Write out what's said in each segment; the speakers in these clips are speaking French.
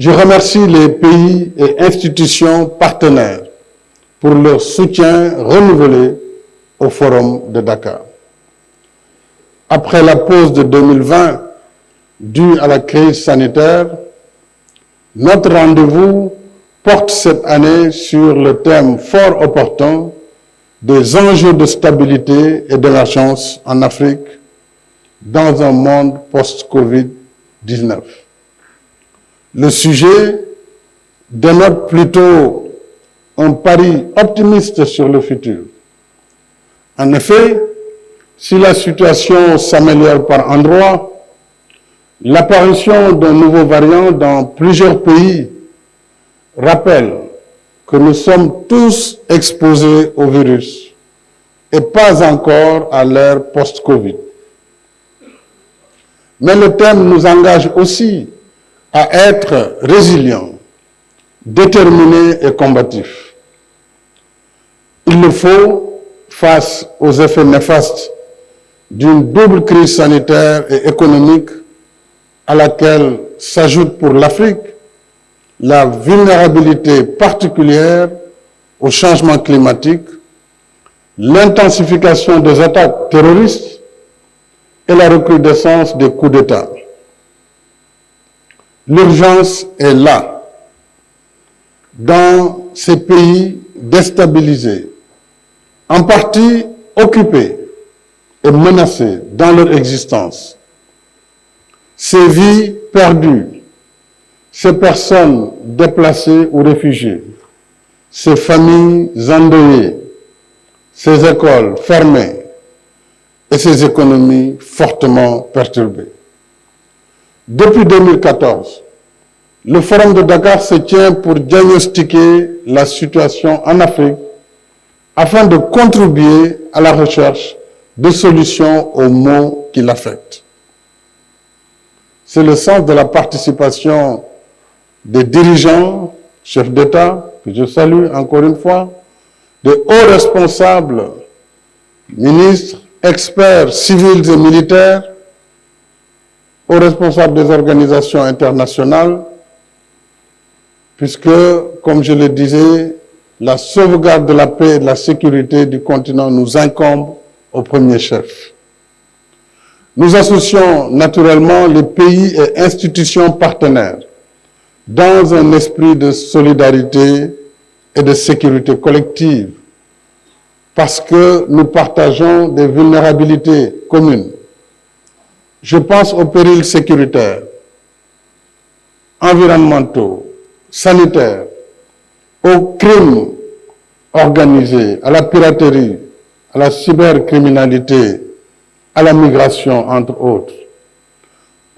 Je remercie les pays et institutions partenaires pour leur soutien renouvelé au Forum de Dakar. Après la pause de 2020 due à la crise sanitaire, notre rendez-vous porte cette année sur le thème fort opportun des enjeux de stabilité et d'émergence en Afrique dans un monde post-Covid-19. Le sujet dénote plutôt un pari optimiste sur le futur. En effet, si la situation s'améliore par endroits, l'apparition d'un nouveau variant dans plusieurs pays rappelle que nous sommes tous exposés au virus et pas encore à l'ère post-Covid. Mais le thème nous engage aussi à être résilients, déterminés et combatifs. Il le faut face aux effets néfastes d'une double crise sanitaire et économique à laquelle s'ajoute pour l'Afrique la vulnérabilité particulière au changement climatique, l'intensification des attaques terroristes et la recrudescence des coups d'État. L'urgence est là, dans ces pays déstabilisés, en partie occupés et menacés dans leur existence. Ces vies perdues, ces personnes déplacées ou réfugiées, ces familles endeuillées, ces écoles fermées et ces économies fortement perturbées. Depuis 2014, le Forum de Dakar se tient pour diagnostiquer la situation en Afrique afin de contribuer à la recherche de solutions aux maux qui l'affectent. C'est le sens de la participation des dirigeants, chefs d'État, que je salue encore une fois, des hauts responsables, ministres, experts civils et militaires, aux responsables des organisations internationales, puisque, comme je le disais, la sauvegarde de la paix et de la sécurité du continent nous incombe au premier chef. Nous associons naturellement les pays et institutions partenaires dans un esprit de solidarité et de sécurité collective, parce que nous partageons des vulnérabilités communes. Je pense aux périls sécuritaires, environnementaux, sanitaires, aux crimes organisés, à la piraterie, à la cybercriminalité, à la migration, entre autres.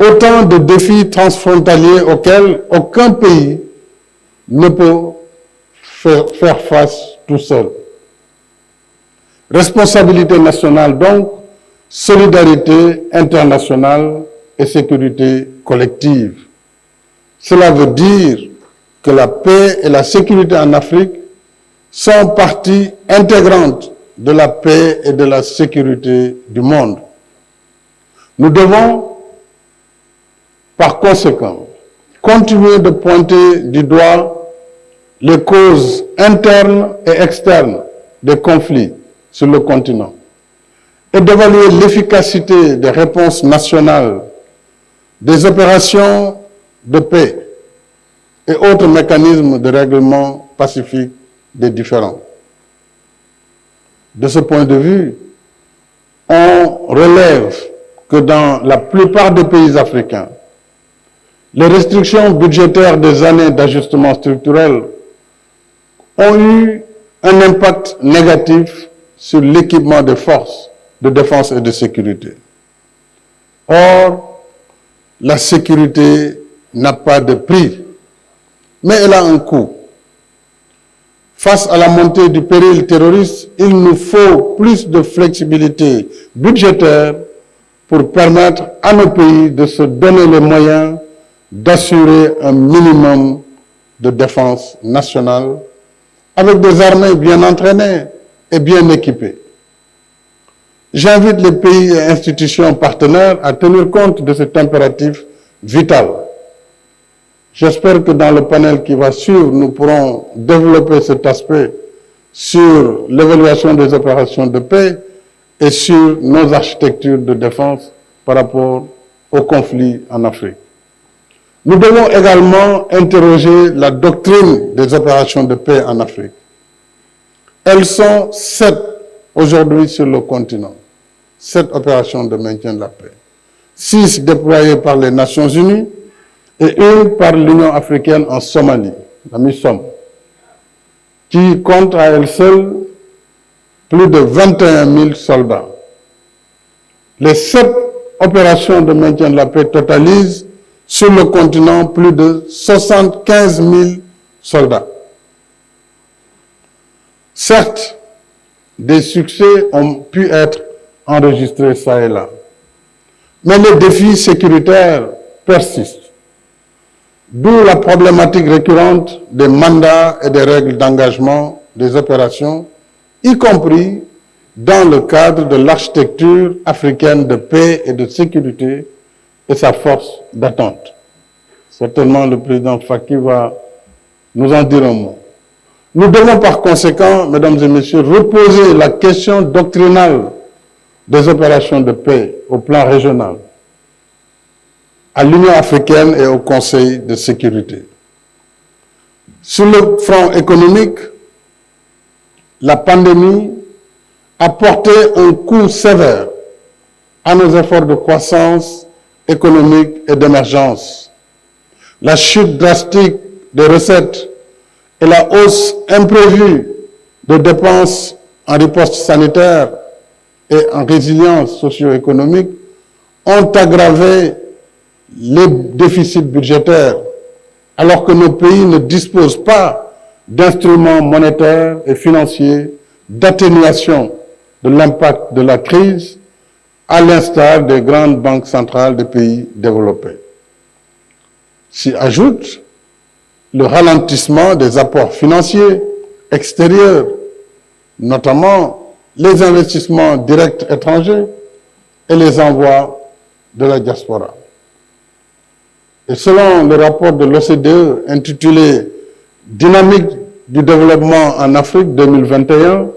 Autant de défis transfrontaliers auxquels aucun pays ne peut faire face tout seul. Responsabilité nationale donc, solidarité internationale et sécurité collective. Cela veut dire que la paix et la sécurité en Afrique sont partie intégrante de la paix et de la sécurité du monde. Nous devons, par conséquent, continuer de pointer du doigt les causes internes et externes des conflits sur le continent et d'évaluer l'efficacité des réponses nationales, des opérations de paix et autres mécanismes de règlement pacifique des différends. De ce point de vue, on relève que dans la plupart des pays africains, les restrictions budgétaires des années d'ajustement structurel ont eu un impact négatif sur l'équipement des forces de défense et de sécurité. Or, la sécurité n'a pas de prix, mais elle a un coût. Face à la montée du péril terroriste, il nous faut plus de flexibilité budgétaire pour permettre à nos pays de se donner les moyens d'assurer un minimum de défense nationale avec des armées bien entraînées et bien équipées. J'invite les pays et institutions partenaires à tenir compte de cet impératif vital. J'espère que dans le panel qui va suivre, nous pourrons développer cet aspect sur l'évaluation des opérations de paix et sur nos architectures de défense par rapport au conflit en Afrique. Nous devons également interroger la doctrine des opérations de paix en Afrique. Elles sont 7 aujourd'hui sur le continent, 7 opérations de maintien de la paix. 6 déployées par les Nations Unies et 1 par l'Union africaine en Somalie, la MISOM, qui compte à elle seule plus de 21 000 soldats. Les 7 opérations de maintien de la paix totalisent sur le continent plus de 75 000 soldats. Certes, des succès ont pu être enregistrés ça et là, mais les défis sécuritaires persistent. D'où la problématique récurrente des mandats et des règles d'engagement des opérations, y compris dans le cadre de l'architecture africaine de paix et de sécurité et sa force d'attente. Certainement, le président Faky va nous en dire un mot. Nous devons par conséquent, mesdames et messieurs, reposer la question doctrinale des opérations de paix au plan régional, à l'Union africaine et au Conseil de sécurité. Sur le front économique, la pandémie a porté un coup sévère à nos efforts de croissance économique et d'émergence. La chute drastique des recettes et la hausse imprévue de dépenses en riposte sanitaire et en résilience socio-économique ont aggravé les déficits budgétaires, alors que nos pays ne disposent pas d'instruments monétaires et financiers d'atténuation de l'impact de la crise, à l'instar des grandes banques centrales des pays développés. S'y ajoute le ralentissement des apports financiers extérieurs, notamment les investissements directs étrangers et les envois de la diaspora. Et selon le rapport de l'OCDE intitulé « Dynamique du développement en Afrique 2021 »,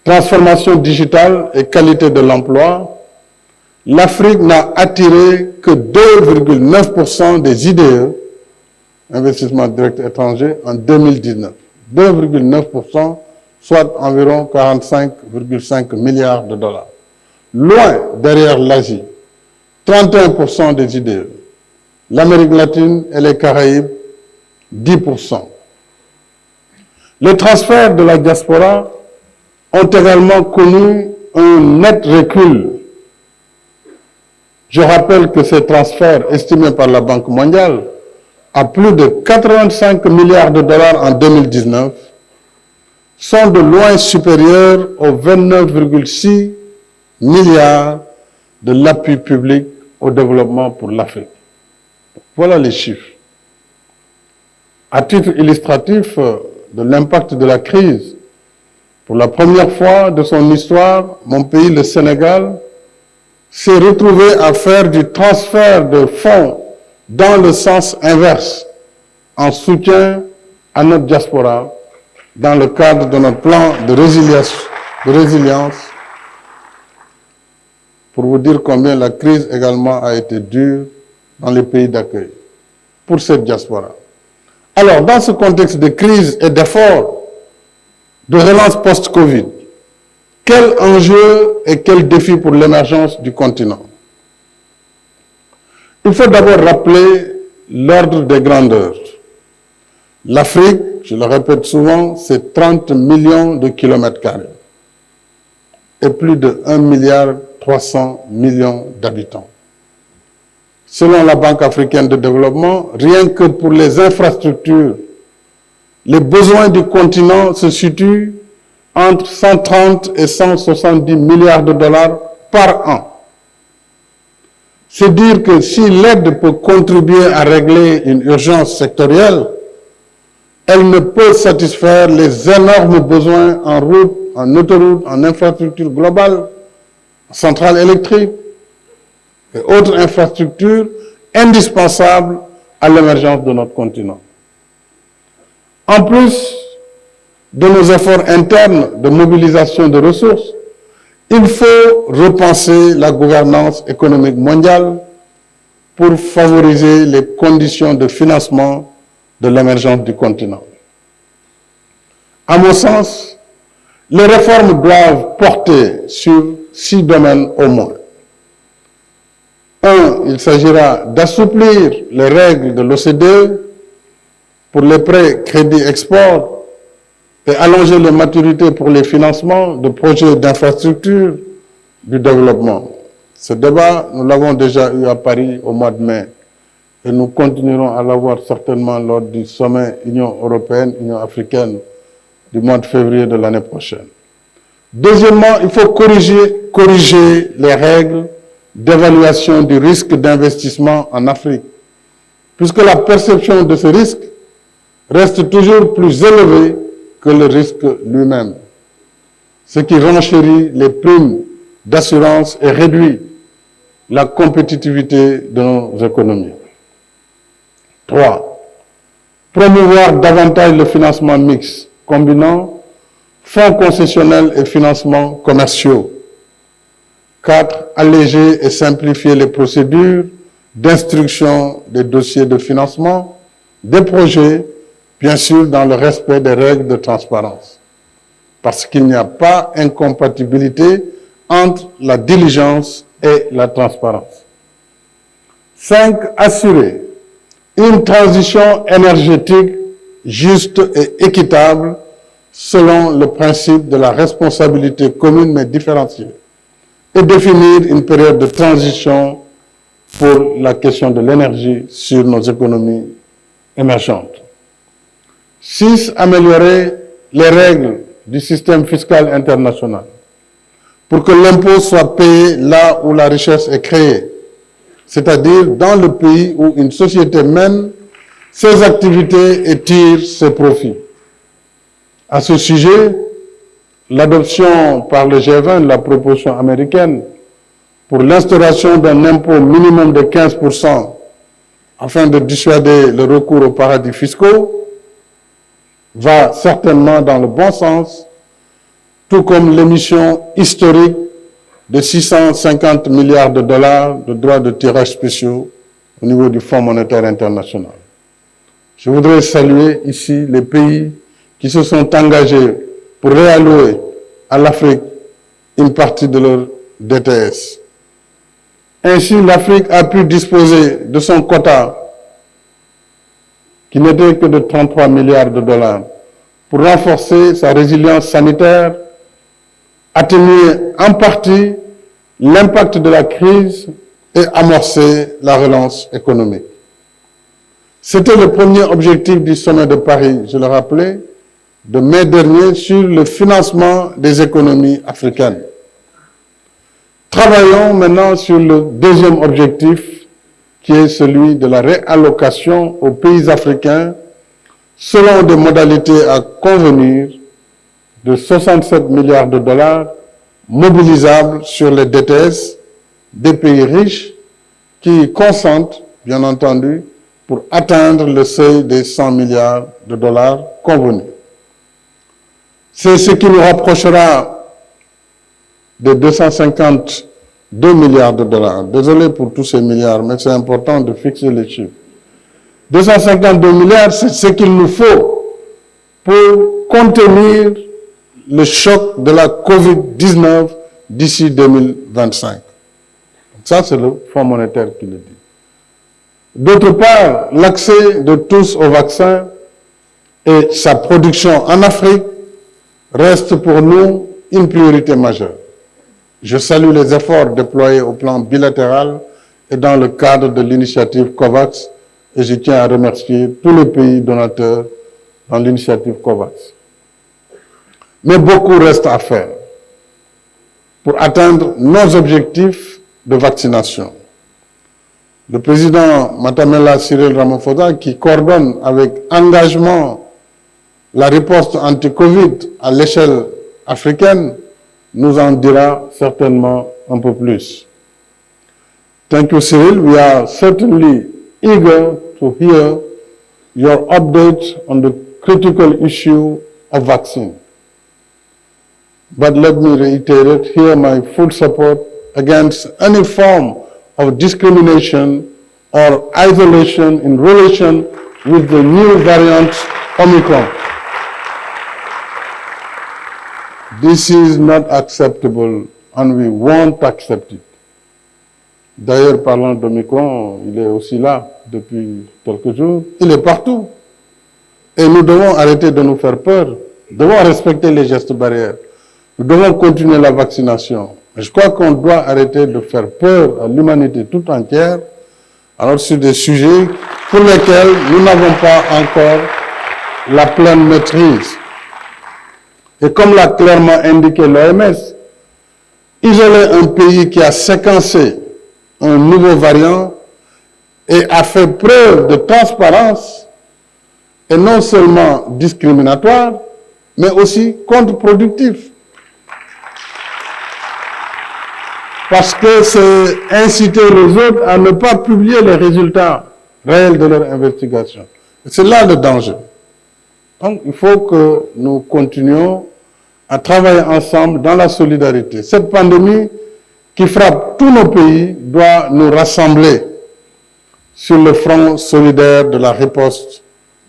transformation digitale et qualité de l'emploi, l'Afrique n'a attiré que 2,9% des IDE, investissements directs étrangers, en 2019. 2,9%, soit environ 45,5 milliards de dollars. Loin derrière l'Asie, 31% des IDE. L'Amérique latine et les Caraïbes, 10%. Les transferts de la diaspora ont également connu un net recul. Je rappelle que ces transferts, estimés par la Banque mondiale à plus de 85 milliards de dollars en 2019, sont de loin supérieurs aux 29,6 milliards de l'appui public au développement pour l'Afrique. Voilà les chiffres. À titre illustratif de l'impact de la crise, pour la première fois de son histoire, mon pays, le Sénégal, s'est retrouvé à faire du transfert de fonds dans le sens inverse, en soutien à notre diaspora, dans le cadre de notre plan de résilience, pour vous dire combien la crise également a été dure dans les pays d'accueil, pour cette diaspora. Alors, dans ce contexte de crise et d'efforts, de relance post-Covid, quel enjeu et quel défi pour l'émergence du continent? Il faut d'abord rappeler l'ordre des grandeurs. L'Afrique, je le répète souvent, c'est 30 millions de kilomètres carrés et plus de 1,3 milliard d'habitants. Selon la Banque africaine de développement, rien que pour les infrastructures, les besoins du continent se situent entre 130 et 170 milliards de dollars par an. C'est dire que si l'aide peut contribuer à régler une urgence sectorielle, elle ne peut satisfaire les énormes besoins en route, en autoroute, en infrastructure globale, en centrales électriques et autres infrastructures indispensables à l'émergence de notre continent. En plus de nos efforts internes de mobilisation de ressources, il faut repenser la gouvernance économique mondiale pour favoriser les conditions de financement de l'émergence du continent. À mon sens, les réformes doivent porter sur 6 domaines au moins. 1. Il s'agira d'assouplir les règles de l'OCDE pour les prêts, crédits, exports et allonger les maturités pour les financements de projets d'infrastructure du développement. Ce débat, nous l'avons déjà eu à Paris au mois de mai et nous continuerons à l'avoir certainement lors du sommet Union européenne, Union africaine du mois de février de l'année prochaine. Deuxièmement, il faut corriger les règles d'évaluation du risque d'investissement en Afrique, puisque la perception de ce risque reste toujours plus élevée que le risque lui-même, ce qui renchérit les primes d'assurance et réduit la compétitivité de nos économies. 3. Promouvoir davantage le financement mixte, combinant fonds concessionnels et financements commerciaux. 4. Alléger et simplifier les procédures d'instruction des dossiers de financement des projets, bien sûr dans le respect des règles de transparence, parce qu'il n'y a pas incompatibilité entre la diligence et la transparence. 5. Assurer une transition énergétique juste et équitable selon le principe de la responsabilité commune mais différenciée et définir une période de transition pour la question de l'énergie sur nos économies émergentes. 6. Améliorer les règles du système fiscal international pour que l'impôt soit payé là où la richesse est créée, c'est-à-dire dans le pays où une société mène ses activités et tire ses profits. À ce sujet, l'adoption par le G20 de la proposition américaine pour l'instauration d'un impôt minimum de 15% afin de dissuader le recours aux paradis fiscaux va certainement dans le bon sens, tout comme l'émission historique de 650 milliards de dollars de droits de tirage spéciaux au niveau du Fonds monétaire international. Je voudrais saluer ici les pays qui se sont engagés pour réallouer à l'Afrique une partie de leur DTS. Ainsi, l'Afrique a pu disposer de son quota, qui n'était que de 33 milliards de dollars, pour renforcer sa résilience sanitaire, atténuer en partie l'impact de la crise et amorcer la relance économique. C'était le premier objectif du sommet de Paris, je le rappelais, de mai dernier sur le financement des économies africaines. Travaillons maintenant sur le deuxième objectif, qui est celui de la réallocation aux pays africains selon des modalités à convenir de 67 milliards de dollars mobilisables sur les DTS des pays riches qui consentent, bien entendu, pour atteindre le seuil des 100 milliards de dollars convenus. C'est ce qui nous rapprochera de 252 milliards de dollars. Désolé pour tous ces milliards, mais c'est important de fixer les chiffres. 252 milliards, c'est ce qu'il nous faut pour contenir le choc de la COVID-19 d'ici 2025. Ça, c'est le Fonds monétaire qui le dit. D'autre part, l'accès de tous au vaccin et sa production en Afrique reste pour nous une priorité majeure. Je salue les efforts déployés au plan bilatéral et dans le cadre de l'initiative COVAX et je tiens à remercier tous les pays donateurs dans l'initiative COVAX. Mais beaucoup reste à faire pour atteindre nos objectifs de vaccination. Le président Matamela Cyril Ramaphosa, qui coordonne avec engagement la riposte anti-Covid à l'échelle africaine, nous en dira certainement un peu plus. Thank you, Cyril. We are certainly eager to hear your update on the critical issue of vaccine. But let me reiterate here my full support against any form of discrimination or isolation in relation with the new variant Omicron. This is not acceptable and we won't accept it. D'ailleurs, parlant d'Omicron, il est aussi là depuis quelques jours. Il est partout. Et nous devons arrêter de nous faire peur. Nous devons respecter les gestes barrières. Nous devons continuer la vaccination. Je crois qu'on doit arrêter de faire peur à l'humanité toute entière, alors sur des sujets pour lesquels nous n'avons pas encore la pleine maîtrise. Et comme l'a clairement indiqué l'OMS, isoler un pays qui a séquencé un nouveau variant et a fait preuve de transparence est non seulement discriminatoire, mais aussi contre-productif. Parce que c'est inciter les autres à ne pas publier les résultats réels de leur investigation. C'est là le danger. Donc, il faut que nous continuions à travailler ensemble dans la solidarité. Cette pandémie qui frappe tous nos pays doit nous rassembler sur le front solidaire de la riposte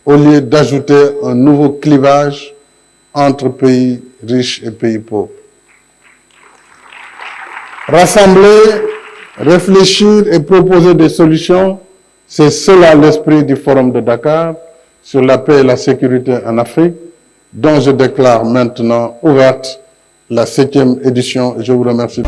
au lieu d'ajouter un nouveau clivage entre pays riches et pays pauvres. Rassembler, réfléchir et proposer des solutions, c'est cela l'esprit du Forum de Dakar sur la paix et la sécurité en Afrique, dont je déclare maintenant ouverte la 7e édition. Et je vous remercie.